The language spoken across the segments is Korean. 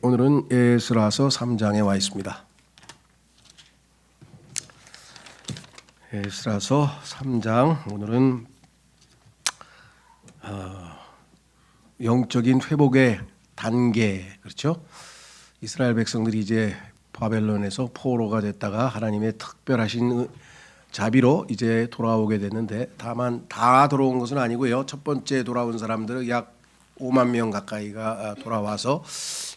오늘은 에스라서 3장에 와 있습니다. 에스라서 3장 오늘은 영적인 회복의 단계, 그렇죠? 이스라엘 백성들이 이제 바벨론에서 포로가 됐다가 하나님의 특별하신 자비로 이제 돌아오게 됐는데, 다만 다 돌아온 것은 아니고요. 첫 번째 돌아온 사람들은 약 5만 명 가까이가 돌아와서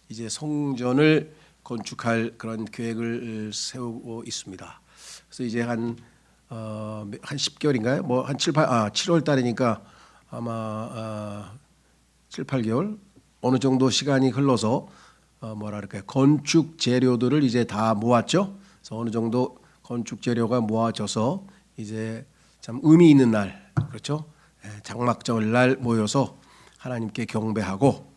이제 성전을 건축할 그런 계획을 세우고 있습니다. 그래서 이제 한 10개월인가요? 뭐 한 7월 달이니까 아마 7, 8개월 어느 정도 시간이 흘러서 뭐랄까요? 건축 재료들을 이제 다 모았죠. 그래서 어느 정도 건축 재료가 모아져서 이제 참 의미 있는 날, 그렇죠? 장막절 날 모여서 하나님께 경배하고,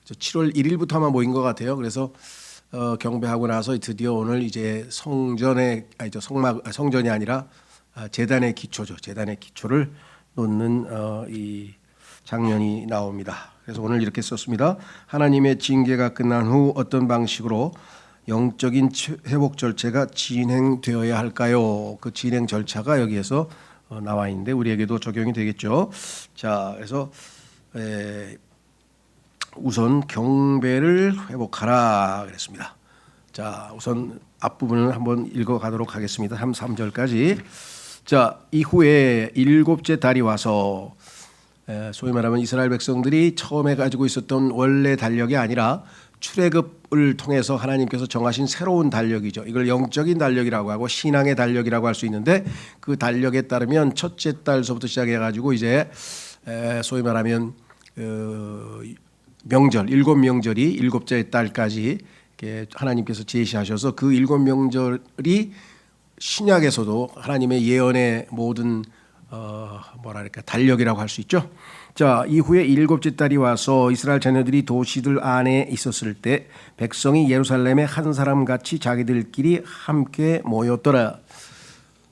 7월 1일부터 아마 모인 것 같아요. 그래서 경배하고 나서 드디어 오늘 이제 성전이 아니라 제단의 기초죠. 제단의 기초를 놓는 이 장면이 나옵니다. 그래서 오늘 이렇게 썼습니다. 하나님의 징계가 끝난 후 어떤 방식으로 영적인 회복 절차가 진행되어야 할까요? 그 진행 절차가 여기에서 나와 있는데 우리에게도 적용이 되겠죠. 자, 그래서 우선 경배를 회복하라 그랬습니다. 자, 우선 앞부분을 한번 읽어가도록 하겠습니다. 3절까지. 자, 이후에 일곱째 달이 와서, 소위 말하면 이스라엘 백성들이 처음에 가지고 있었던 원래 달력이 아니라 출애굽을 통해서 하나님께서 정하신 새로운 달력이죠. 이걸 영적인 달력이라고 하고 신앙의 달력이라고 할 수 있는데, 그 달력에 따르면 첫째 달서부터 시작해가지고 이제 소위 말하면 명절, 7명절이 일곱째 달까지 하나님께서 제시하셔서 그 7명절이 신약에서도 하나님의 예언의 모든 달력이라고 할 수 있죠. 자, 이후에 일곱째 달이 와서 이스라엘 자녀들이 도시들 안에 있었을 때 백성이 예루살렘에 한 사람같이 자기들끼리 함께 모였더라.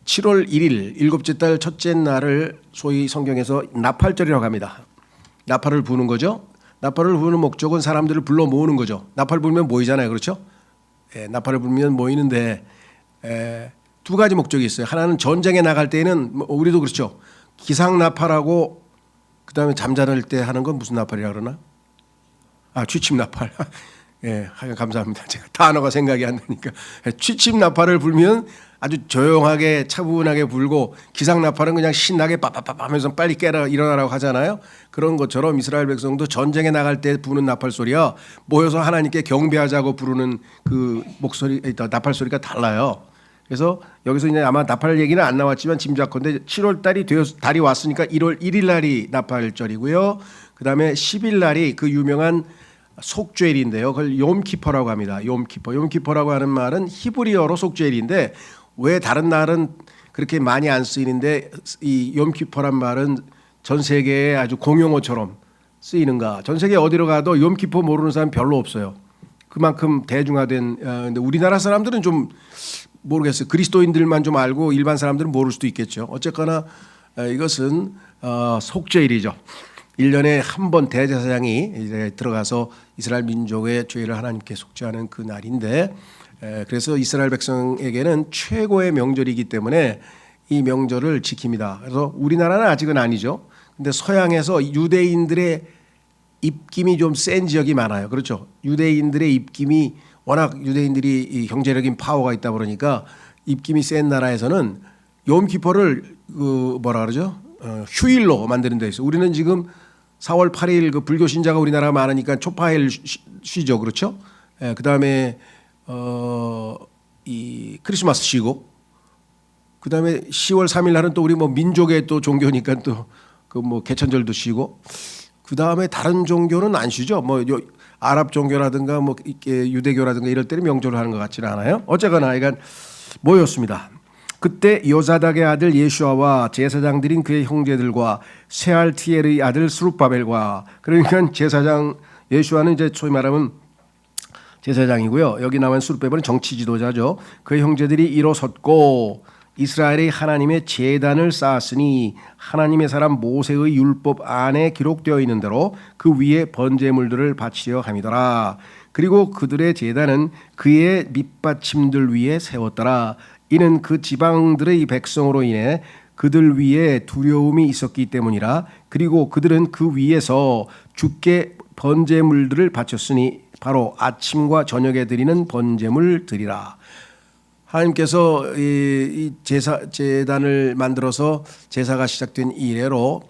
7월 1일 일곱째 달 첫째 날을 소위 성경에서 나팔절이라고 합니다. 나팔을 부는 거죠. 나팔을 부는 목적은 사람들을 불러 모으는 거죠. 나팔 불면 모이잖아요, 그렇죠? 나팔을 불면 모이는데 두 가지 목적이 있어요. 하나는 전쟁에 나갈 때에는 우리도 그렇죠. 기상 나팔하고 그다음에 잠자는 때 하는 건 무슨 나팔이라 그러나? 취침 나팔. 하여간 감사합니다. 제가 단어가 생각이 안 나니까. 취침 나팔을 불면 아주 조용하게 차분하게 불고, 기상 나팔은 그냥 신나게 빠빠빠 하면서 빨리 깨라 일어나라고 하잖아요. 그런 것처럼 이스라엘 백성도 전쟁에 나갈 때 부는 나팔 소리와 모여서 하나님께 경배하자고 부르는 그 목소리, 나팔 소리가 달라요. 그래서 여기서 이제 아마 나팔 얘기는 안 나왔지만 짐작컨대 7월 달이 왔으니까 1월 1일 날이 나팔절이고요. 그다음에 10일 날이 그 유명한 속죄일인데요. 그걸 욤키퍼라고 합니다. 욤키퍼라고 하는 말은 히브리어로 속죄일인데, 왜 다른 날은 그렇게 많이 안 쓰이는데 이 욤키퍼란 말은 전 세계에 아주 공용어처럼 쓰이는가? 전 세계 어디로 가도 욤키퍼 모르는 사람 별로 없어요. 그만큼 대중화된. 근데 우리나라 사람들은 좀 모르겠어요. 그리스도인들만 좀 알고 일반 사람들은 모를 수도 있겠죠. 어쨌거나 이것은 속죄일이죠. 1년에 한 번 대제사장이 이제 들어가서 이스라엘 민족의 죄를 하나님께 속죄하는 그 날인데, 그래서 이스라엘 백성에게는 최고의 명절이기 때문에 이 명절을 지킵니다. 그래서 우리나라는 아직은 아니죠. 근데 서양에서 유대인들의 입김이 좀 센 지역이 많아요. 그렇죠. 유대인들의 입김이 워낙 유대인들이 경제적인 파워가 있다 그러니까 입김이 센 나라에서는 욤키퍼를 휴일로 만드는 데 있어요. 우리는 지금 4월 8일 그 불교 신자가 우리나라가 많으니까 초파일 쉬죠, 그렇죠? 그다음에 이 크리스마스 쉬고, 그다음에 10월 3일 날은 또 우리 뭐 민족의 또 종교니까 또 그 뭐 개천절도 쉬고, 그다음에 다른 종교는 안 쉬죠. 뭐 아랍 종교라든가 뭐 유대교라든가 이럴 때는 명절을 하는 것 같지는 않아요. 어쨌거나 이건 모였습니다. 그때 요사닥의 아들 예슈아와 제사장들인 그의 형제들과 세알티엘의 아들 스룹바벨과, 그러니까 제사장 예슈아는 이제 소위 말하면 제사장이고요. 여기 나온 스룹바벨은 정치 지도자죠. 그의 형제들이 일어섰고 이스라엘의 하나님의 제단을 쌓았으니 하나님의 사람 모세의 율법 안에 기록되어 있는 대로 그 위에 번제물들을 바치려 함이더라. 그리고 그들의 제단은 그의 밑받침들 위에 세웠더라. 이는 그 지방들의 백성으로 인해 그들 위에 두려움이 있었기 때문이라. 그리고 그들은 그 위에서 주께 번제물들을 바쳤으니 바로 아침과 저녁에 드리는 번제물 드리라. 하나님께서 이 제단을 만들어서 제사가 시작된 이래로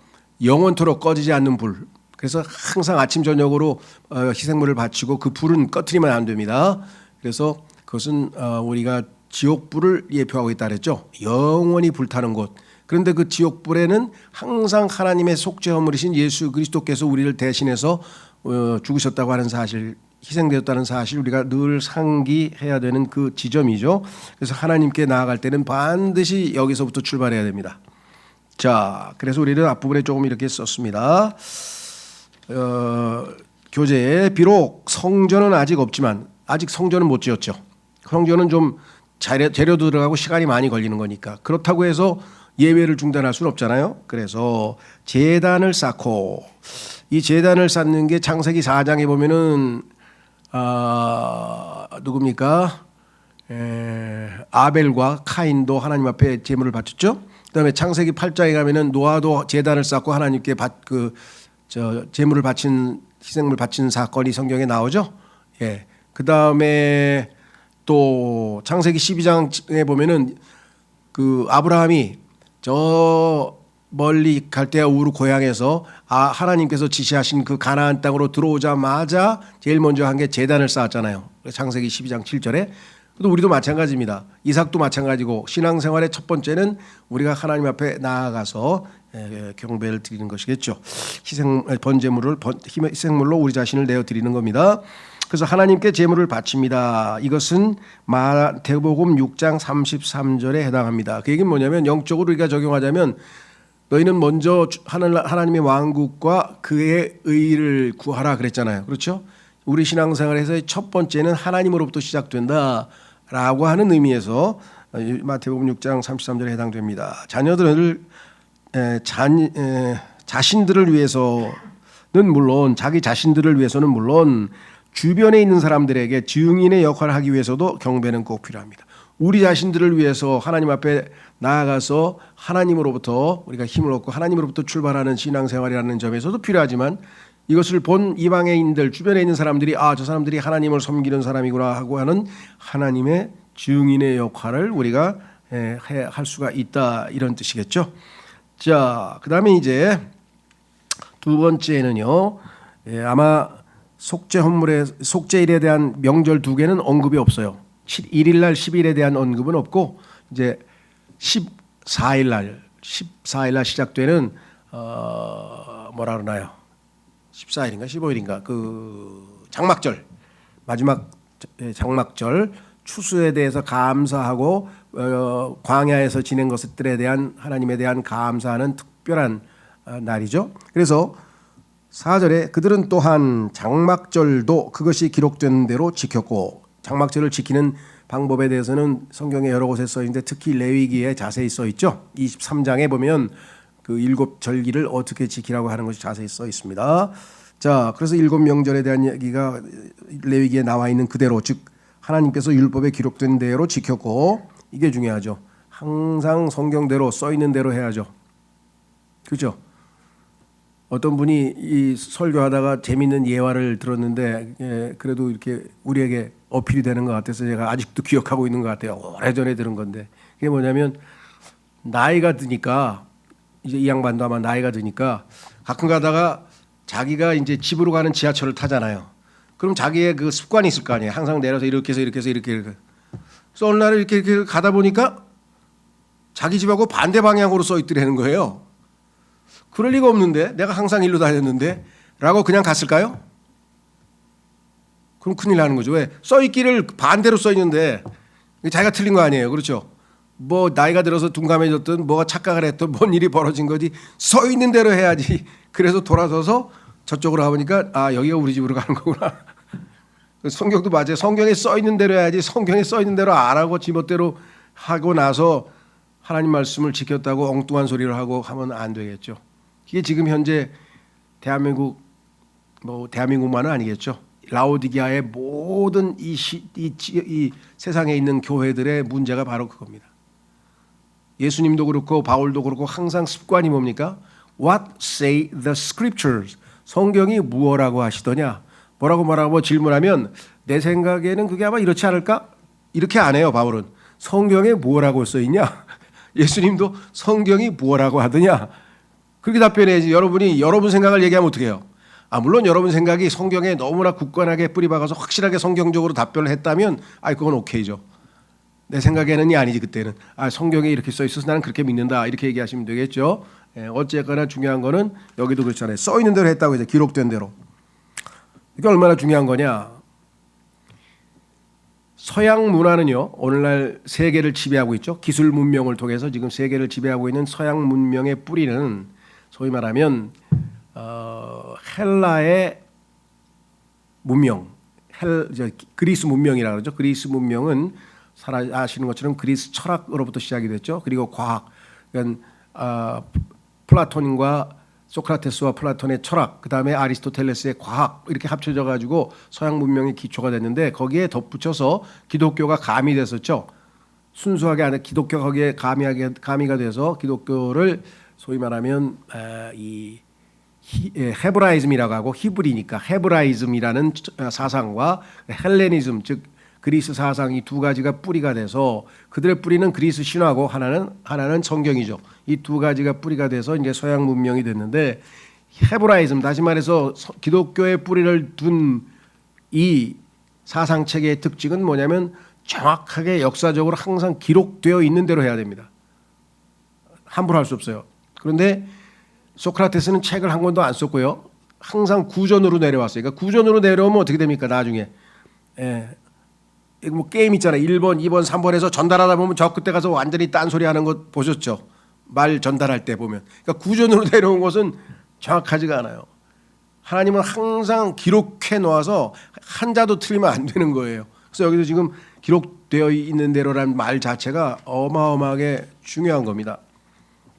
영원토록 꺼지지 않는 불. 그래서 항상 아침 저녁으로 희생물을 바치고 그 불은 꺼트리면 안 됩니다. 그래서 그것은 우리가 지옥불을 예표하고 있다 그랬죠. 영원히 불타는 곳. 그런데 그 지옥불에는 항상 하나님의 속죄 허물이신 예수 그리스도께서 우리를 대신해서 죽으셨다고 하는 사실, 희생되었다는 사실 우리가 늘 상기해야 되는 그 지점이죠. 그래서 하나님께 나아갈 때는 반드시 여기서부터 출발해야 됩니다. 자, 그래서 우리는 앞부분에 조금 이렇게 썼습니다. 교재에 비록 성전은 아직 없지만, 아직 성전은 못 지었죠. 성전은 좀 재료도 들어가고 시간이 많이 걸리는 거니까. 그렇다고 해서 예배를 중단할 수는 없잖아요. 그래서 제단을 쌓고, 이 제단을 쌓는 게 창세기 4장에 보면은 누굽니까? 아벨과 카인도 하나님 앞에 제물을 바쳤죠. 그다음에 창세기 8장에 가면은 노아도 제단을 쌓고 하나님께 제물을 바친, 희생물 바친 사건이 성경에 나오죠. 예. 그다음에 또 창세기 12장에 보면은 그 아브라함이 저 멀리 갈대아 우르 고향에서 하나님께서 지시하신 그 가나안 땅으로 들어오자마자 제일 먼저 한 게 제단을 쌓았잖아요. 창세기 12장 7절에. 또 우리도 마찬가지입니다. 이삭도 마찬가지고, 신앙생활의 첫 번째는 우리가 하나님 앞에 나아가서 경배를 드리는 것이겠죠. 희생물로 우리 자신을 내어 드리는 겁니다. 그래서 하나님께 제물을 바칩니다. 이것은 마태복음 6장 33절에 해당합니다. 그 얘기는 뭐냐면, 영적으로 우리가 적용하자면 너희는 먼저 하나님의 왕국과 그의 의를 구하라 그랬잖아요. 그렇죠? 우리 신앙생활에서의 첫 번째는 하나님으로부터 시작된다라고 하는 의미에서 마태복음 6장 33절에 해당됩니다. 자녀들을 자신들을 위해서는 물론, 자기 자신들을 위해서는 물론 주변에 있는 사람들에게 증인의 역할을 하기 위해서도 경배는 꼭 필요합니다. 우리 자신들을 위해서 하나님 앞에 나아가서 하나님으로부터 우리가 힘을 얻고 하나님으로부터 출발하는 신앙생활이라는 점에서도 필요하지만, 이것을 본 이방인들, 주변에 있는 사람들이 저 사람들이 하나님을 섬기는 사람이구나 하고 하는 하나님의 증인의 역할을 우리가 할 수가 있다, 이런 뜻이겠죠. 자, 그 다음에 이제 두 번째는요, 아마 속죄일에 대한 명절 두 개는 언급이 없어요. 1일날 10일에 대한 언급은 없고, 이제 14일날 시작되는 뭐라 그러나요? 14일인가 15일인가 그 장막절, 마지막 장막절, 추수에 대해서 감사하고 광야에서 지낸 것들에 대한 하나님에 대한 감사하는 특별한 날이죠. 그래서 4절에 그들은 또한 장막절도 그것이 기록된 대로 지켰고, 장막절을 지키는 방법에 대해서는 성경에 여러 곳에 써 있는데 특히 레위기에 자세히 써 있죠. 23장에 보면 그 7절기를 어떻게 지키라고 하는 것이 자세히 써 있습니다. 자, 그래서 7명절에 대한 얘기가 레위기에 나와 있는 그대로, 즉 하나님께서 율법에 기록된 대로 지켰고, 이게 중요하죠. 항상 성경대로 써 있는 대로 해야죠. 그렇죠? 어떤 분이 이 설교하다가 재밌는 예화를 들었는데 그래도 이렇게 우리에게 어필이 되는 것 같아서 제가 아직도 기억하고 있는 것 같아요. 오래전에 들은 건데, 그게 뭐냐면, 나이가 드니까, 이제 이 양반도 아마 나이가 드니까 가끔 가다가 자기가 이제 집으로 가는 지하철을 타잖아요. 그럼 자기의 그 습관이 있을 거 아니에요. 항상 내려서 이렇게 해서 이렇게 해서 이렇게. 그래서 어느 날에 이렇게 가다 보니까 자기 집하고 반대 방향으로 써 있더라는 거예요. 그럴 리가 없는데, 내가 항상 일로 다녔는데 라고 그냥 갔을까요? 그럼 큰일 나는 거죠. 왜? 써 있기를 반대로 써 있는데 자기가 틀린 거 아니에요. 그렇죠? 뭐 나이가 들어서 둔감해졌든 뭐가 착각을 했든 뭔 일이 벌어진 거지, 써 있는 대로 해야지. 그래서 돌아서서 저쪽으로 가보니까 여기가 우리 집으로 가는 거구나. 성경도 맞아요. 성경에 써 있는 대로 해야지, 성경에 써 있는 대로 안 하고 지멋대로 하고 나서 하나님 말씀을 지켰다고 엉뚱한 소리를 하고 하면 안 되겠죠. 이게 지금 현재 대한민국만은 아니겠죠. 라오디게아의 모든 이 세상에 있는 교회들의 문제가 바로 그겁니다. 예수님도 그렇고 바울도 그렇고 항상 습관이 뭡니까? What say the scriptures? 성경이 무엇라고 하시더냐? 뭐라고 질문하면 내 생각에는 그게 아마 이렇지 않을까? 이렇게 안 해요. 바울은 성경에 뭐라고 써 있냐? 예수님도 성경이 뭐라고 하더냐? 그렇게 답변해야지. 여러분이 여러분 생각을 얘기하면 어떻게 해요? 물론 여러분 생각이 성경에 너무나 굳건하게 뿌리박아서 확실하게 성경적으로 답변을 했다면 그건 오케이죠. 내 생각에는이 아니지. 그때는 성경에 이렇게 써 있어서 나는 그렇게 믿는다 이렇게 얘기하시면 되겠죠. 어쨌거나 중요한 거는 여기도 그렇잖아요. 써 있는 대로 했다고 해서 기록된 대로. 이게 얼마나 중요한 거냐. 서양 문화는요 오늘날 세계를 지배하고 있죠. 기술 문명을 통해서 지금 세계를 지배하고 있는 서양 문명의 뿌리는 소위 말하면 헬라의 문명, 그리스 문명이라고 그러죠. 그리스 문명은 아시는 것처럼 그리스 철학으로부터 시작이 됐죠. 그리고 과학, 그러니까 플라톤과 소크라테스와 플라톤의 철학, 그 다음에 아리스토텔레스의 과학 이렇게 합쳐져 가지고 서양 문명의 기초가 됐는데 거기에 덧붙여서 기독교가 가미 됐었죠. 순수하게 안에 기독교가 거기에 가미가 돼서 기독교를 소위 말하면 이 헤브라이즘이라고 하고 히브리니까 헤브라이즘이라는 사상과 헬레니즘 즉 그리스 사상 이 두 가지가 뿌리가 돼서 그들의 뿌리는 그리스 신화고 하나는 성경이죠. 이 두 가지가 뿌리가 돼서 이제 서양 문명이 됐는데 헤브라이즘 다시 말해서 기독교의 뿌리를 둔 이 사상 체계의 특징은 뭐냐면 정확하게 역사적으로 항상 기록되어 있는 대로 해야 됩니다. 함부로 할 수 없어요. 그런데 소크라테스는 책을 한 권도 안 썼고요. 항상 구전으로 내려왔어요. 그러니까 구전으로 내려오면 어떻게 됩니까? 나중에 뭐 게임 있잖아요. 1번, 2번, 3번 해서 전달하다 보면 저 그때 가서 완전히 딴소리 하는 거 보셨죠? 말 전달할 때 보면. 그러니까 구전으로 내려온 것은 정확하지가 않아요. 하나님은 항상 기록해 놓아서 한자도 틀리면 안 되는 거예요. 그래서 여기서 지금 기록되어 있는 대로라는 말 자체가 어마어마하게 중요한 겁니다.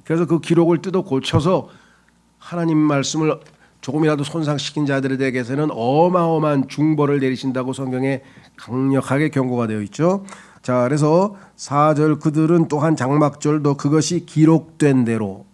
그래서 그 기록을 뜯어 고쳐서 하나님 말씀을 조금이라도 손상시킨 자들에 대해서는 어마어마한 중벌을 내리신다고 성경에 강력하게 경고가 되어 있죠. 자, 그래서 4절 그들은 또한 장막절도 그것이 기록된 대로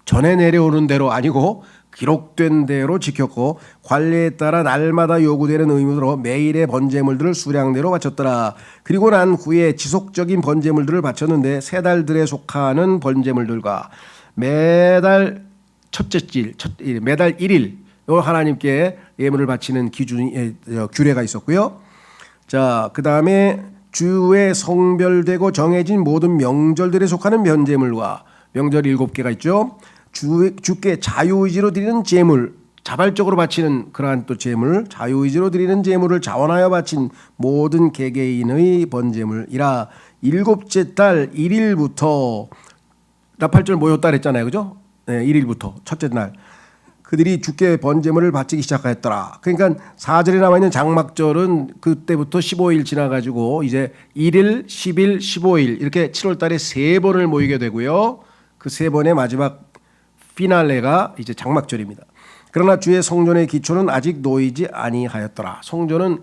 전에 내려오는 대로 아니고 기록된 대로 지켰고 관례에 따라 날마다 요구되는 의무로 매일의 번제물들을 수량대로 바쳤더라. 그리고 난 후에 지속적인 번제물들을 바쳤는데 세 달들에 속하는 번제물들과 매달 첫째 일, 매달 1일 하나님께 예물을 바치는 규례가 있었고요. 자, 그 다음에 주에 성별되고 정해진 모든 명절들에 속하는 번제물과 명절 7개가 있죠. 주께 자유의지로 드리는 제물, 자발적으로 바치는 그러한 또 제물, 자유의지로 드리는 제물을 자원하여 바친 모든 개개인의 번제물이라. 7째 달 1일부터 나 8절 모였다 그랬잖아요. 그죠? 네, 1일부터 첫째 날 그들이 주께 번제물을 바치기 시작하였더라. 그러니까 4절에 나와 있는 장막절은 그때부터 15일 지나가지고 이제 1일, 10일, 15일 이렇게 7월 달에 3번을 모이게 되고요. 그 3번의 마지막 피날레가 이제 장막절입니다. 그러나 주의 성전의 기초는 아직 놓이지 아니하였더라. 성전은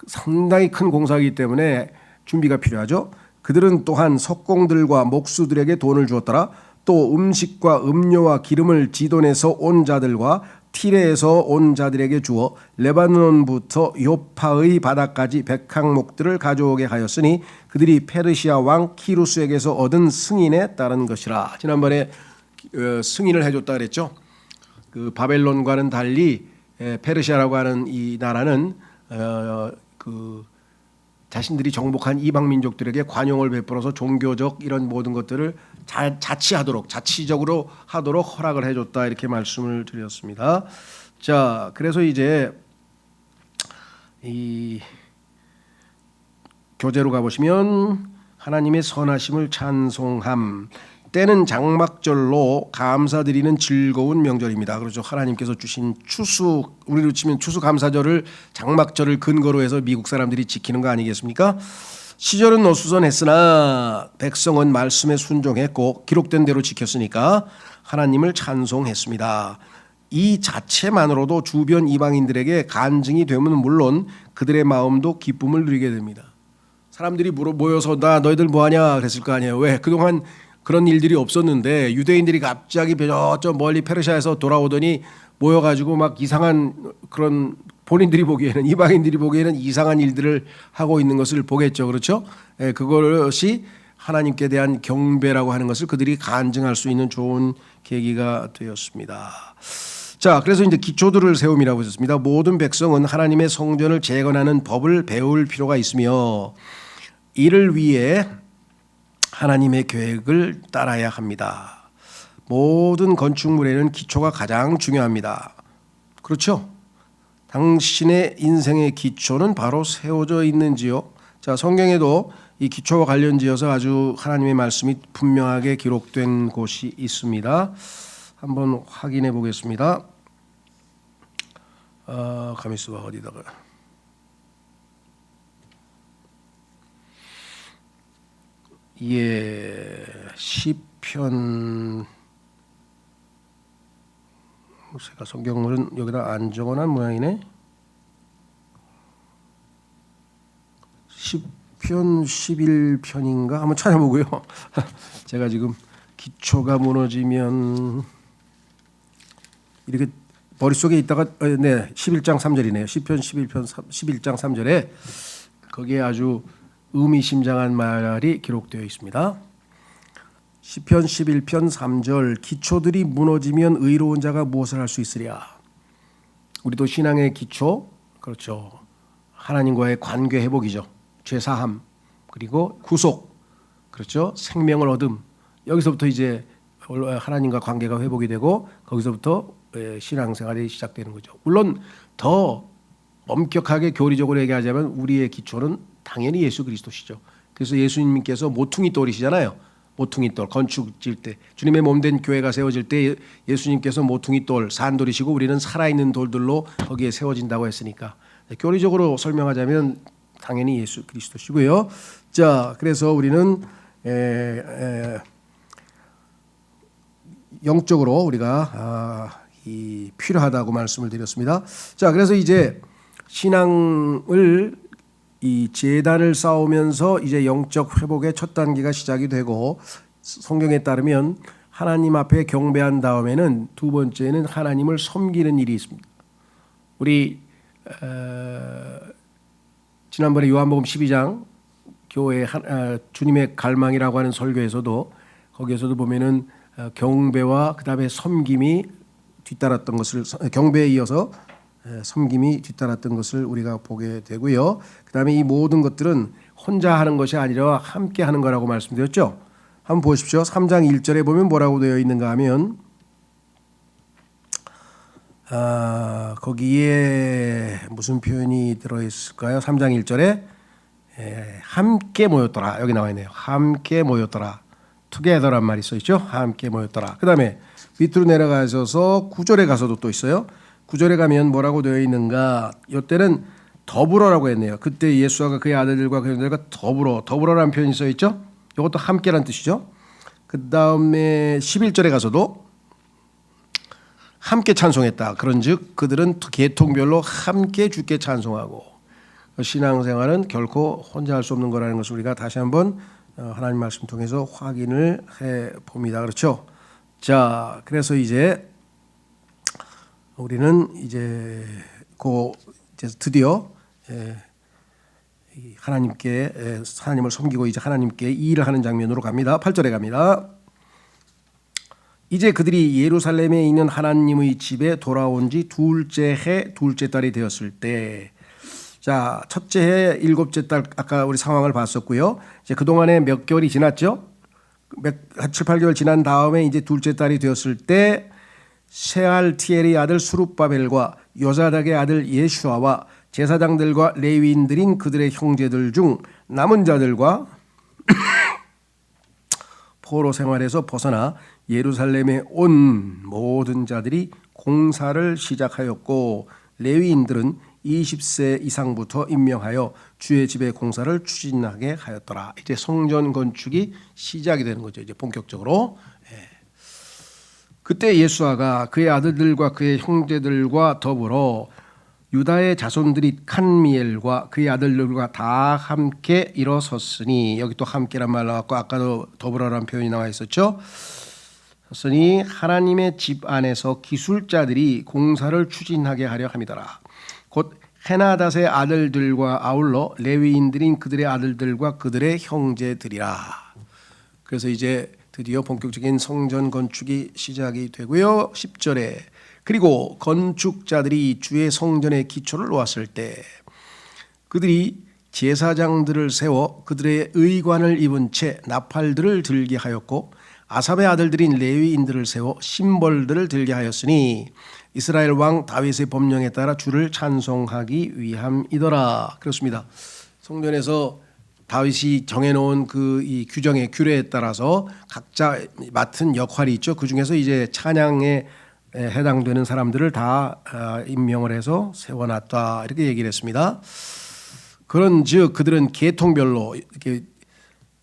상당히 큰 공사이기 때문에 준비가 필요하죠. 그들은 또한 석공들과 목수들에게 돈을 주었더라. 또 음식과 음료와 기름을 지돈에서 온 자들과 티레에서 온 자들에게 주어 레바논부터 요파의 바다까지 백항목들을 가져오게 하였으니 그들이 페르시아 왕 키루스에게서 얻은 승인에 따른 것이라. 지난번에 승인을 해줬다 그랬죠. 그 바벨론과는 달리 페르시아라고 하는 이 나라는 그 자신들이 정복한 이방 민족들에게 관용을 베풀어서 종교적 이런 모든 것들을 자치적으로 하도록 허락을 해줬다 이렇게 말씀을 드렸습니다. 자, 그래서 이제 이 교재로 가보시면 하나님의 선하심을 찬송함. 때는 장막절로 감사드리는 즐거운 명절입니다. 그렇죠. 하나님께서 주신 추수, 우리로 치면 추수감사절을 장막절을 근거로 해서 미국 사람들이 지키는 거 아니겠습니까? 시절은 어수선했으나 백성은 말씀에 순종했고 기록된 대로 지켰으니까 하나님을 찬송했습니다. 이 자체만으로도 주변 이방인들에게 간증이 되면 물론 그들의 마음도 기쁨을 누리게 됩니다. 사람들이 모여서 나 너희들 뭐하냐 그랬을 거 아니에요. 왜? 그동안 그런 일들이 없었는데 유대인들이 갑자기 저 멀리 페르시아에서 돌아오더니 모여가지고 막 이상한 그런 본인들이 보기에는 이방인들이 보기에는 이상한 일들을 하고 있는 것을 보겠죠. 그렇죠? 그것이 하나님께 대한 경배라고 하는 것을 그들이 간증할 수 있는 좋은 계기가 되었습니다. 자, 그래서 이제 기초들을 세움이라고 했습니다. 모든 백성은 하나님의 성전을 재건하는 법을 배울 필요가 있으며 이를 위해 하나님의 계획을 따라야 합니다. 모든 건축물에는 기초가 가장 중요합니다. 그렇죠? 당신의 인생의 기초는 바로 세워져 있는지요? 자, 성경에도 이 기초와 관련지어서 아주 하나님의 말씀이 분명하게 기록된 곳이 있습니다. 한번 확인해 보겠습니다. 가만 있어봐. 어디다가. 예, 시편. 제가 성경물은 여기다 안 적어놓은 모양이네. 시편 11편인가 한번 찾아보고요. 제가 지금 기초가 무너지면 이렇게 머릿속에 있다가 네, 11장 3절이네요. 시편 11편 11장 3절에 거기에 아주 의미심장한 말이 기록되어 있습니다. 시편 11편 3절 기초들이 무너지면 의로운 자가 무엇을 할 수 있으랴. 우리도 신앙의 기초 그렇죠. 하나님과의 관계 회복이죠. 죄사함 그리고 구속 그렇죠. 생명을 얻음. 여기서부터 이제 하나님과 관계가 회복이 되고 거기서부터 신앙생활이 시작되는 거죠. 물론 더 엄격하게 교리적으로 얘기하자면 우리의 기초는 당연히 예수 그리스도시죠. 그래서 예수님께서 모퉁이 돌이시잖아요. 모퉁이 돌 건축 질 때 주님의 몸된 교회가 세워질 때 예수님께서 모퉁이 돌 산돌이시고 우리는 살아있는 돌들로 거기에 세워진다고 했으니까 교리적으로 설명하자면 당연히 예수 그리스도시고요. 자, 그래서 우리는 영적으로 우리가 이 필요하다고 말씀을 드렸습니다. 자, 그래서 이제 신앙을 이 제단을 쌓으면서 이제 영적 회복의 첫 단계가 시작이 되고 성경에 따르면 하나님 앞에 경배한 다음에는 두 번째는 하나님을 섬기는 일이 있습니다. 우리 지난번에 요한복음 12장 교회 주님의 갈망이라고 하는 설교에서도 거기에서도 보면은 경배와 그다음에 섬김이 뒤따랐던 것을 경배에 이어서 섬김이 뒤따랐던 것을 우리가 보게 되고요. 그다음에 이 모든 것들은 혼자 하는 것이 아니라 함께 하는 거라고 말씀드렸죠. 한번 보십시오. 3장 1절에 보면 뭐라고 되어 있는가 하면 거기에 무슨 표현이 들어있을까요? 3장 1절에 함께 모였더라. 여기 나와 있네요. 함께 모였더라. together란 말이 써있죠. 함께 모였더라. 그 다음에 밑으로 내려가셔서 9절에 가서도 또 있어요. 9절에 가면 뭐라고 되어 있는가. 이때는 더불어라고 했네요. 그때 예수와 그의 아들들과 그들과 더불어라는 표현이 써있죠. 이것도 함께란 뜻이죠. 그 다음에 11절에 가서도 함께 찬송했다. 그런즉 그들은 계통별로 함께 주께 찬송하고 신앙생활은 결코 혼자 할 수 없는 거라는 것을 우리가 다시 한번 하나님 말씀 통해서 확인을 해 봅니다. 그렇죠? 자, 그래서 이제 우리는 이제 드디어 하나님을 섬기고 이제 하나님께 이 일을 하는 장면으로 갑니다. 8절에 갑니다. 이제 그들이 예루살렘에 있는 하나님의 집에 돌아온 지 둘째 해 둘째 달이 되었을 때, 자, 첫째 해 일곱째 달 아까 우리 상황을 봤었고요. 이제 그 동안에 몇 개월이 지났죠. 7, 8개월 지난 다음에 이제 둘째 달이 되었을 때 세알티엘의 아들 수룹바벨과 요사닥의 아들 예슈아와 제사장들과 레위인들인 그들의 형제들 중 남은 자들과 포로 생활에서 벗어나 예루살렘에 온 모든 자들이 공사를 시작하였고 레위인들은 20세 이상부터 임명하여 주의 집의 공사를 추진하게 하였더라. 이제 성전 건축이 시작이 되는 거죠. 이제 본격적으로. 그때 예수아가 그의 아들들과 그의 형제들과 더불어 유다의 자손들이 칸미엘과 그의 아들들과 다 함께 일어섰으니, 여기 또 함께란 말 나왔고 아까도 더불어라는 표현이 나와 있었죠. 섰으니 하나님의 집 안에서 기술자들이 공사를 추진하게 하려 함이더라. 곧 헤나닷의 아들들과 아울러 레위인들인 그들의 아들들과 그들의 형제들이라. 그래서 이제 드디어 본격적인 성전 건축이 시작이 되고요. 10절에 그리고 건축자들이 주의 성전의 기초를 놓았을 때 그들이 제사장들을 세워 그들의 의관을 입은 채 나팔들을 들게 하였고 아삽의 아들들인 레위인들을 세워 심벌들을 들게 하였으니 이스라엘 왕 다윗의 법령에 따라 주를 찬송하기 위함이더라. 그렇습니다. 성전에서 다윗이 정해놓은 그 이 규정의 규례에 따라서 각자 맡은 역할이 있죠. 그 중에서 이제 찬양에 해당되는 사람들을 다 임명을 해서 세워놨다, 이렇게 얘기를 했습니다. 그런즉 그들은 계통별로 이렇게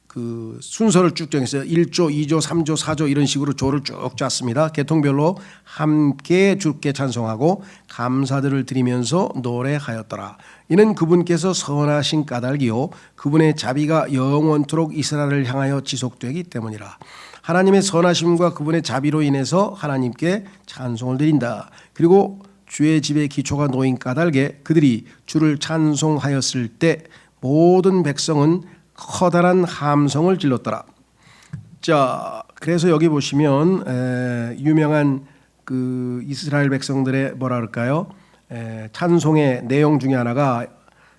그 순서를 쭉 정했어요. 1조, 2조, 3조, 4조 이런 식으로 조를 쭉 짰습니다. 계통별로 함께 주께 찬송하고 감사들을 드리면서 노래하였더라. 이는 그분께서 선하신 까닭이요 그분의 자비가 영원토록 이스라엘을 향하여 지속되기 때문이라. 하나님의 선하심과 그분의 자비로 인해서 하나님께 찬송을 드린다. 그리고 주의 집의 기초가 놓인 까닭에 그들이 주를 찬송하였을 때 모든 백성은 커다란 함성을 질렀더라. 자, 그래서 여기 보시면 유명한 그 이스라엘 백성들의 뭐라 그럴까요? 찬송의 내용 중에 하나가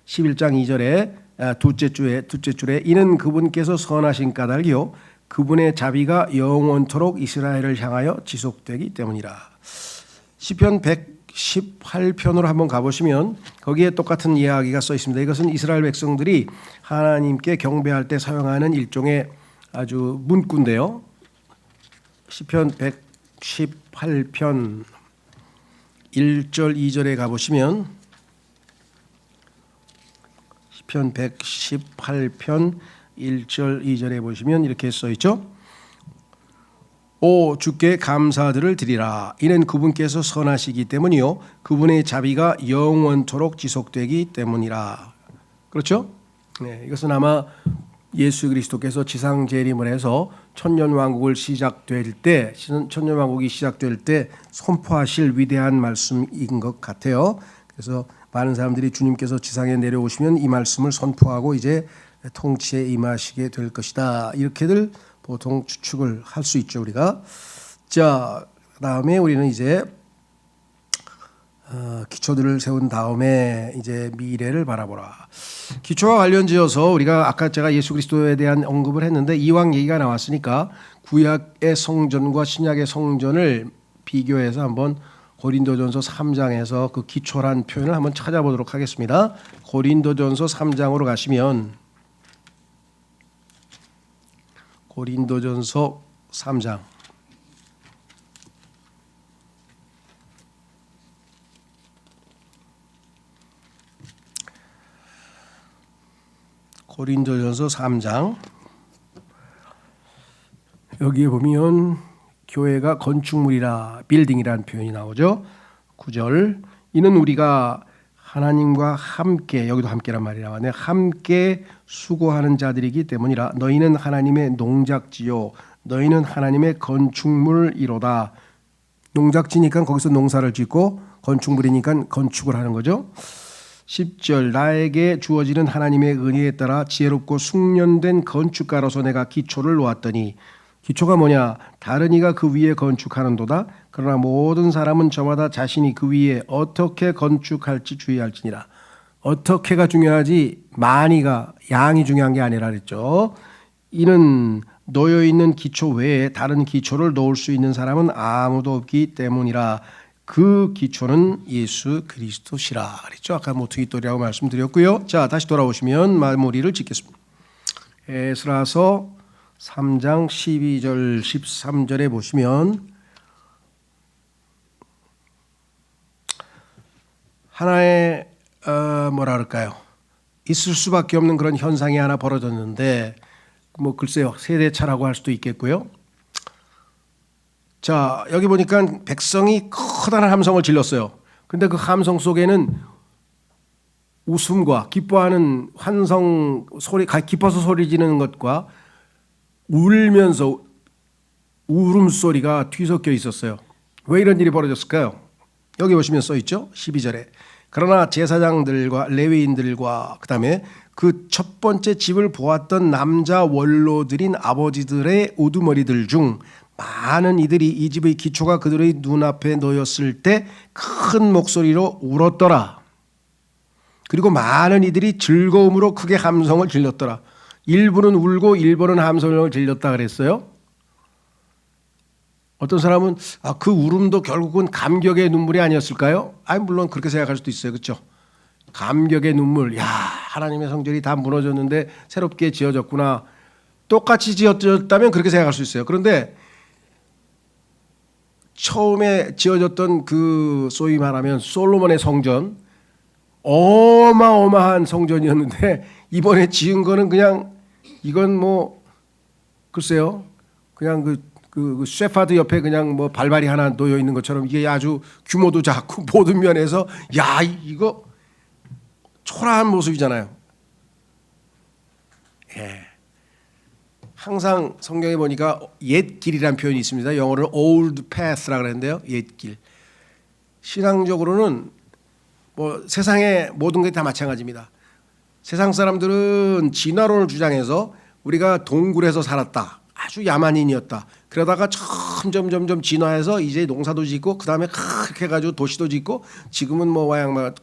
11장 2절에 둘째 줄에 이는 그분께서 선하신 까닭이요 그분의 자비가 영원토록 이스라엘을 향하여 지속되기 때문이라. 시편 118편으로 한번 가보시면 거기에 똑같은 이야기가 써 있습니다. 이것은 이스라엘 백성들이 하나님께 경배할 때 사용하는 일종의 아주 문구인데요. 시편 118편 1절 2절에 가보시면 시편 118편 1절 2절에 보시면 이렇게 써 있죠. 오 주께 감사들을 드리라. 이는 그분께서 선하시기 때문이요 그분의 자비가 영원토록 지속되기 때문이라. 그렇죠? 네, 이것은 아마 예수 그리스도께서 지상 재림을 해서 천년왕국이 시작될 때 선포하실 위대한 말씀인 것 같아요. 그래서 많은 사람들이 주님께서 지상에 내려오시면 이 말씀을 선포하고 이제 통치에 임하시게 될 것이다, 이렇게들 보통 추측을 할 수 있죠, 우리가. 자, 그다음에 우리는 이제 기초들을 세운 다음에 이제 미래를 바라보라. 기초와 관련지어서 우리가 아까 제가 예수 그리스도에 대한 언급을 했는데 이왕 얘기가 나왔으니까 구약의 성전과 신약의 성전을 비교해서 한번 고린도전서 3장에서 그 기초란 표현을 한번 찾아보도록 하겠습니다. 고린도전서 3장으로 가시면 고린도전서 3장 고린도전서 3장 여기에 보면 교회가 건축물이라 빌딩이라는 표현이 나오죠. 9절 이는 우리가 하나님과 함께, 여기도 함께란 말이 나왔네. 함께 수고하는 자들이기 때문이라. 너희는 하나님의 농작지요 너희는 하나님의 건축물이로다. 농작지니까 거기서 농사를 짓고 건축물이니까 건축을 하는 거죠. 10절 나에게 주어지는 하나님의 은혜에 따라 지혜롭고 숙련된 건축가로서 내가 기초를 놓았더니, 기초가 뭐냐? 다른 이가 그 위에 건축하는도다. 그러나 모든 사람은 저마다 자신이 그 위에 어떻게 건축할지 주의할지니라. 어떻게가 중요하지 많이가, 양이 중요한 게 아니라 그랬죠. 이는 놓여있는 기초 외에 다른 기초를 놓을 수 있는 사람은 아무도 없기 때문이라. 그 기초는 예수 그리스도시라 그랬죠. 아까 모퉁이돌이라고 말씀드렸고요. 자, 다시 돌아오시면 마무리를 짓겠습니다. 에스라서 3장 12절 13절에 보시면 하나의 뭐라 그럴까요? 있을 수밖에 없는 그런 현상이 하나 벌어졌는데, 뭐 글쎄요, 세대차라고 할 수도 있겠고요. 자, 여기 보니까 백성이 커다란 함성을 질렀어요. 근데 그 함성 속에는 웃음과 기뻐하는 환성 소리, 기뻐서 소리 지르는 것과 울면서 울음소리가 뒤섞여 있었어요. 왜 이런 일이 벌어졌을까요? 여기 보시면 써 있죠. 12절에. 그러나 제사장들과 레위인들과 그다음에 그 첫 번째 집을 보았던 남자 원로들인 아버지들의 우두머리들 중 많은 이들이 이 집의 기초가 그들의 눈앞에 놓였을 때 큰 목소리로 울었더라. 그리고 많은 이들이 즐거움으로 크게 함성을 질렀더라. 일부는 울고 일부는 함성을 질렀다 그랬어요. 어떤 사람은 그 울음도 결국은 감격의 눈물이 아니었을까요? 물론 그렇게 생각할 수도 있어요. 그렇죠? 감격의 눈물. 야, 하나님의 성전이 다 무너졌는데 새롭게 지어졌구나. 똑같이 지어졌다면 그렇게 생각할 수 있어요. 그런데 처음에 지어졌던 그 소위 말하면 솔로몬의 성전, 어마어마한 성전이었는데 이번에 지은 거는 그냥 이건 뭐 글쎄요, 그냥 그 셰파드 옆에 그냥 뭐 발발이 하나 놓여 있는 것처럼 이게 아주 규모도 작고 모든 면에서 야, 이거 초라한 모습이잖아요. 예. 항상 성경에 보니까 옛 길이라는 표현이 있습니다. 영어로 old path라고 그랬는데요. 옛 길. 신앙적으로는 뭐 세상의 모든 게 다 마찬가지입니다. 세상 사람들은 진화론을 주장해서 우리가 동굴에서 살았다. 아주 야만인이었다. 그러다가 점점 진화해서 이제 농사도 짓고 그다음에 그렇게 해가지고 도시도 짓고 지금은 뭐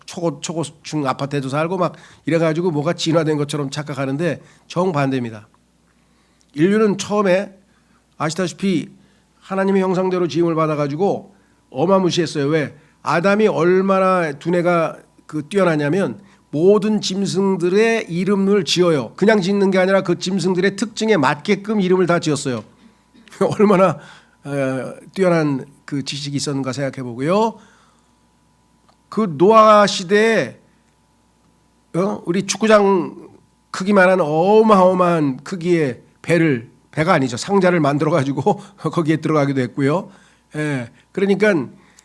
초고층 아파트에도 살고 막 이래가지고 뭐가 진화된 것처럼 착각하는데 정반대입니다. 인류는 처음에 아시다시피 하나님의 형상대로 지음을 받아가지고 어마무시했어요. 왜? 아담이 얼마나 두뇌가 뛰어나냐면 모든 짐승들의 이름을 지어요. 그냥 짓는 게 아니라 그 짐승들의 특징에 맞게끔 이름을 다 지었어요. 얼마나 뛰어난 그 지식이 있었는가 생각해 보고요. 그 노아 시대에 우리 축구장 크기만한 어마어마한 크기의 배가 아니죠. 상자를 만들어 가지고 거기에 들어가기도 했고요. 예. 그러니까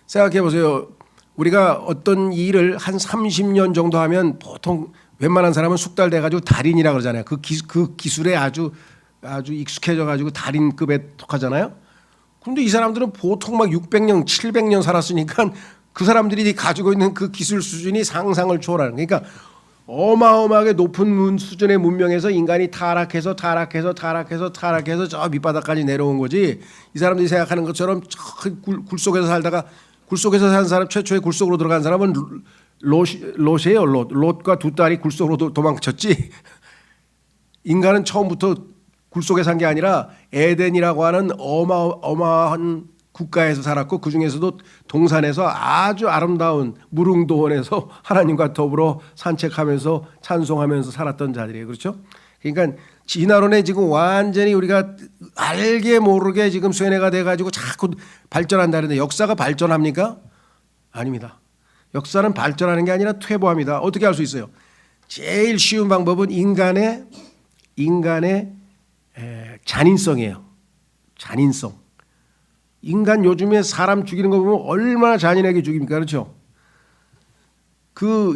생각해 보세요. 우리가 어떤 일을 한 30년 정도 하면 보통 웬만한 사람은 숙달돼 가지고 달인이라고 그러잖아요. 그 기술에 아주 익숙해져 가지고 달인급에 속하잖아요. 근데 이 사람들은 보통 막 600년, 700년 살았으니까 그 사람들이 가지고 있는 그 기술 수준이 상상을 초월하는. 그러니까 어마어마하게 높은 수준의 문명에서 인간이 타락해서 저 밑바닥까지 내려온 거지. 이 사람들이 생각하는 것처럼 굴 속에서 살다가 굴 속에서 산 사람, 최초의 굴 속으로 들어간 사람은 롯이에요. 롯과 두 딸이 굴 속으로 도망쳤지. 인간은 처음부터 굴 속에 산 게 아니라 에덴이라고 하는 어마어마한 국가에서 살았고 그 중에서도 동산에서 아주 아름다운 무릉도원에서 하나님과 더불어 산책하면서 찬송하면서 살았던 자들이에요. 그렇죠? 그러니까 진화론에 지금 완전히 우리가 알게 모르게 지금 쇠뇌가 돼가지고 자꾸 발전한다는데 역사가 발전합니까? 아닙니다. 역사는 발전하는 게 아니라 퇴보합니다. 어떻게 할 수 있어요? 제일 쉬운 방법은 인간의 잔인성이에요. 잔인성. 인간 요즘에 사람 죽이는 거 보면 얼마나 잔인하게 죽입니까? 그렇죠? 그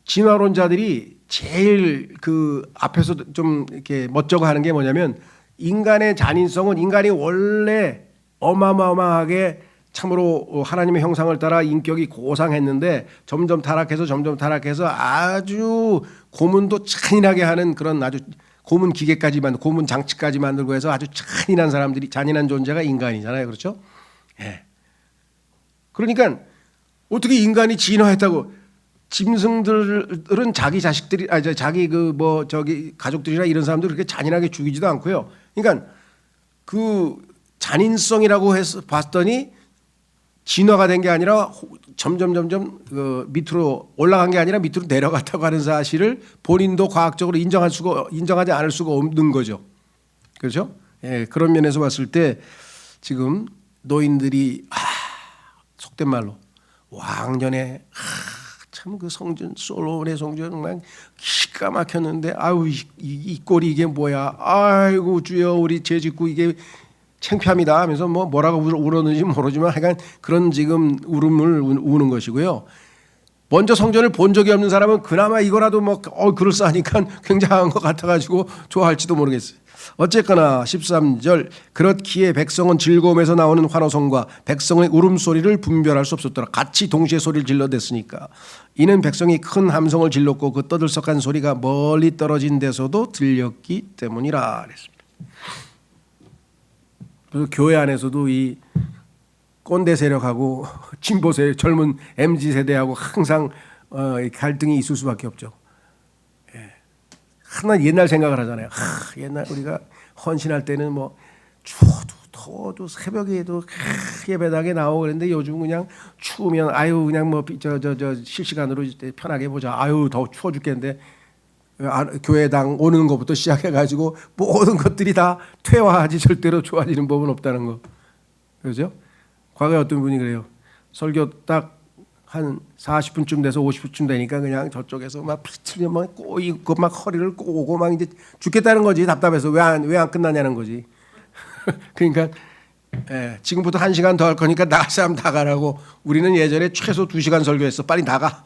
진화론자들이 제일 그 앞에서 좀 이렇게 멋쩍어 하는 게 뭐냐면 인간의 잔인성은 인간이 원래 어마어마하게 참으로 하나님의 형상을 따라 인격이 고상했는데 점점 타락해서 아주 고문도 잔인하게 하는 그런 아주 고문 기계까지 만들고 고문 장치까지 만들고 해서 아주 잔인한 존재가 인간이잖아요. 그렇죠? 예. 그러니까 어떻게 인간이 진화했다고 짐승들은 자기 자식들이 자기 가족들이나 이런 사람들 그렇게 잔인하게 죽이지도 않고요. 그러니까 그 잔인성이라고 해서 봤더니 진화가 된 게 아니라 점점 밑으로 올라간 게 아니라 밑으로 내려갔다고 하는 사실을 본인도 과학적으로 인정하지 않을 수가 없는 거죠. 그렇죠? 예, 그런 면에서 봤을 때 지금 노인들이 속된 말로 왕년에 참 그 성전 솔로몬의 성전 정말 기가 막혔는데 아유 이 꼴이 이게 뭐야? 아이고 주여 우리 죄 짓고 이게 창피합니다 하면서 뭐라고 울었는지 모르지만 하여간 그런 지금 울음을 우는 것이고요. 먼저 성전을 본 적이 없는 사람은 그나마 이거라도 그럴싸하니까 굉장한 것 같아가지고 좋아할지도 모르겠어요. 어쨌거나 13절 그렇기에 백성은 즐거움에서 나오는 환호성과 백성의 울음소리를 분별할 수 없었더라. 같이 동시에 소리를 질러댔으니까. 이는 백성이 큰 함성을 질렀고 그 떠들썩한 소리가 멀리 떨어진 데서도 들렸기 때문이라 그랬습니다. 그래서 교회 안에서도 이 꼰대 세력하고 진보 세력, 젊은 MZ 세대하고 항상 갈등이 있을 수밖에 없죠. 하나 옛날 생각을 하잖아요. 옛날 우리가 헌신할 때는 추워도 더워도 새벽에도 예배당에 나오고 그랬는데 요즘 그냥 추우면 그냥 실시간으로 편하게 보자. 더 추워 죽겠는데 교회당 오는 것부터 시작해가지고 모든 것들이 다 퇴화하지 절대로 좋아지는 법은 없다는 거. 그렇죠? 과거에 어떤 분이 그래요. 설교 딱 한 40분쯤 돼서 50분쯤 되니까 그냥 저쪽에서 막 피틀려 꼬이고 막 허리를 꼬고 막 이제 죽겠다는 거지. 답답해서 왜 안 끝나냐는 거지. 그러니까 지금부터 1시간 더 할 거니까 나갈 사람 다 가라고. 우리는 예전에 최소 2시간 설교했어. 빨리 나가.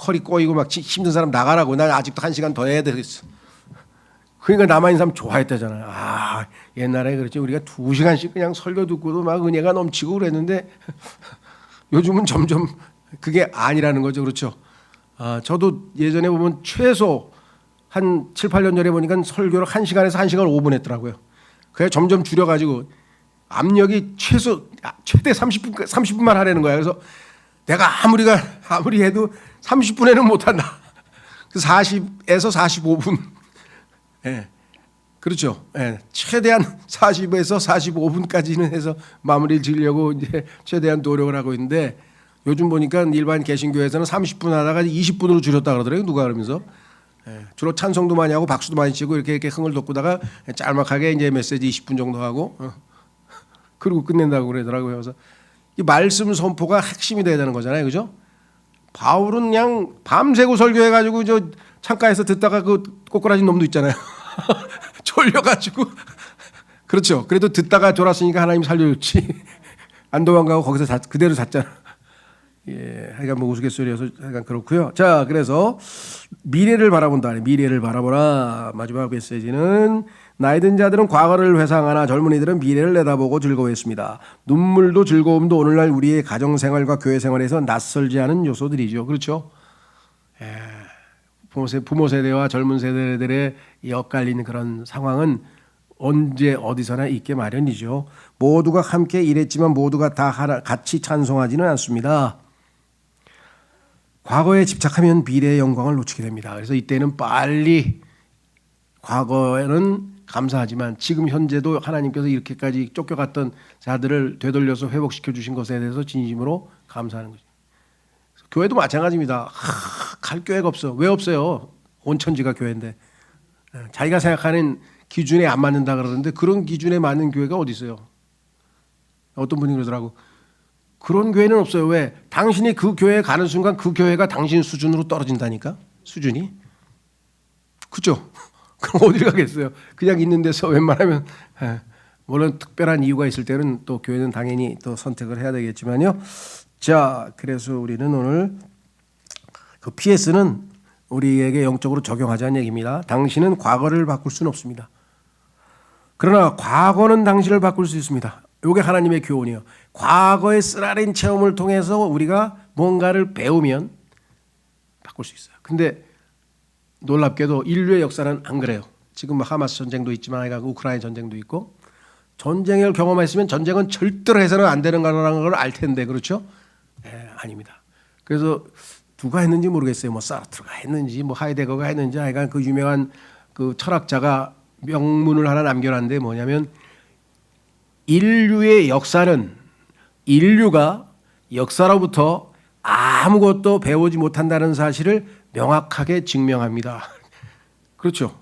허리 꼬이고 막 힘든 사람 나가라고. 난 아직도 1시간 더 해야 되겠어. 그러니까 남아있는 사람 좋아했다잖아요. 옛날에 그렇지. 우리가 2시간씩 그냥 설교 듣고도 막 은혜가 넘치고 그랬는데 요즘은 점점 그게 아니라는 거죠. 그렇죠. 저도 예전에 보면 최소 한 7, 8년 전에 보니까 설교를 1시간에서 1시간 5분 했더라고요. 그래 점점 줄여가지고 압력이 최대 30분만 하라는 거야. 그래서 내가 아무리 해도 30분에는 못한다. 40에서 45분. 그렇죠. 최대한 40에서 45분까지는 해서 마무리를 지으려고 이제 최대한 노력을 하고 있는데 요즘 보니까 일반 개신교에서는 30분 하다가 20분으로 줄였다 그러더라고요. 누가 그러면서. 주로 찬송도 많이 하고 박수도 많이 치고 이렇게 흥을 돋구다가 짤막하게 이제 메시지 20분 정도 하고 그리고 끝낸다고 그러더라고요. 그래서 이 말씀 선포가 핵심이 돼야 되는 거잖아요. 그죠? 바울은 그냥 밤새고 설교해가지고 저 창가에서 듣다가 그 꼬꾸라진 놈도 있잖아요. 졸려가지고. 그렇죠. 그래도 듣다가 졸았으니까 하나님 살려줬지. 안 도망가고 거기서 그대로 잤잖아. 하여간 우스갯소리여서 하여간 그렇고요. 자, 그래서 미래를 바라본다. 미래를 바라보라. 마지막 메시지는 나이든 자들은 과거를 회상하나 젊은이들은 미래를 내다보고 즐거워했습니다. 눈물도 즐거움도 오늘날 우리의 가정생활과 교회생활에서 낯설지 않은 요소들이죠. 그렇죠? 부모 세대와 젊은 세대들의 엇갈리는 그런 상황은 언제 어디서나 있게 마련이죠. 모두가 함께 일했지만 모두가 다 같이 찬송하지는 않습니다. 과거에 집착하면 미래의 영광을 놓치게 됩니다. 그래서 이때는 빨리 과거에는 감사하지만 지금 현재도 하나님께서 이렇게까지 쫓겨갔던 자들을 되돌려서 회복시켜 주신 것에 대해서 진심으로 감사하는 거죠. 교회도 마찬가지입니다. 갈 교회가 없어. 왜 없어요? 온 천지가 교회인데. 자기가 생각하는 기준에 안 맞는다 그러는데 그런 기준에 맞는 교회가 어디 있어요? 어떤 분이 그러더라고. 그런 교회는 없어요. 왜? 당신이 그 교회에 가는 순간 그 교회가 당신 수준으로 떨어진다니까. 수준이. 그죠? 그럼 어디를 가겠어요? 그냥 있는 데서 웬만하면 물론 특별한 이유가 있을 때는 또 교회는 당연히 또 선택을 해야 되겠지만요. 자, 그래서 우리는 오늘 그 PS는 우리에게 영적으로 적용하자는 얘기입니다. 당신은 과거를 바꿀 수는 없습니다. 그러나 과거는 당신을 바꿀 수 있습니다. 이게 하나님의 교훈이에요. 과거의 쓰라린 체험을 통해서 우리가 뭔가를 배우면 바꿀 수 있어요. 근데 놀랍게도 인류의 역사는 안 그래요. 지금 하마스 전쟁도 있지만 우크라이나 전쟁도 있고 전쟁을 경험했으면 전쟁은 절대로 해서는 안 되는 거라는 걸 알 텐데 그렇죠? 아닙니다. 그래서 누가 했는지 모르겠어요. 사르트르가 했는지 하이데거가 했는지 하여간 그 유명한 그 철학자가 명문을 하나 남겨놨는데 뭐냐면 인류의 역사는 인류가 역사로부터 아무것도 배우지 못한다는 사실을 명확하게 증명합니다. 그렇죠.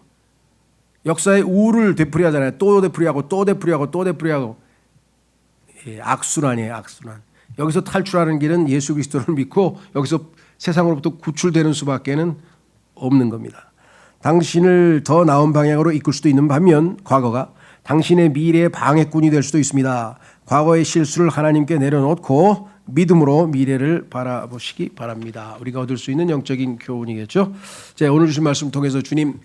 역사의 우를 되풀이하잖아요. 또 되풀이하고 또 되풀이하고 또 되풀이하고. 악순환이에요. 악순환. 여기서 탈출하는 길은 예수 그리스도를 믿고 여기서 세상으로부터 구출되는 수밖에는 없는 겁니다. 당신을 더 나은 방향으로 이끌 수도 있는 반면 과거가 당신의 미래의 방해꾼이 될 수도 있습니다. 과거의 실수를 하나님께 내려놓고 믿음으로 미래를 바라보시기 바랍니다. 우리가 얻을 수 있는 영적인 교훈이겠죠. 자, 오늘 주신 말씀 통해서 주님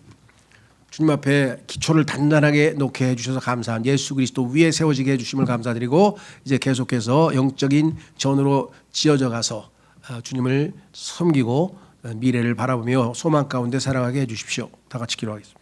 앞에 기초를 단단하게 놓게 해주셔서 감사한 예수 그리스도 위에 세워지게 해주심을 감사드리고 이제 계속해서 영적인 전으로 지어져 가서 주님을 섬기고 미래를 바라보며 소망 가운데 살아가게 해주십시오. 다 같이 기도하겠습니다.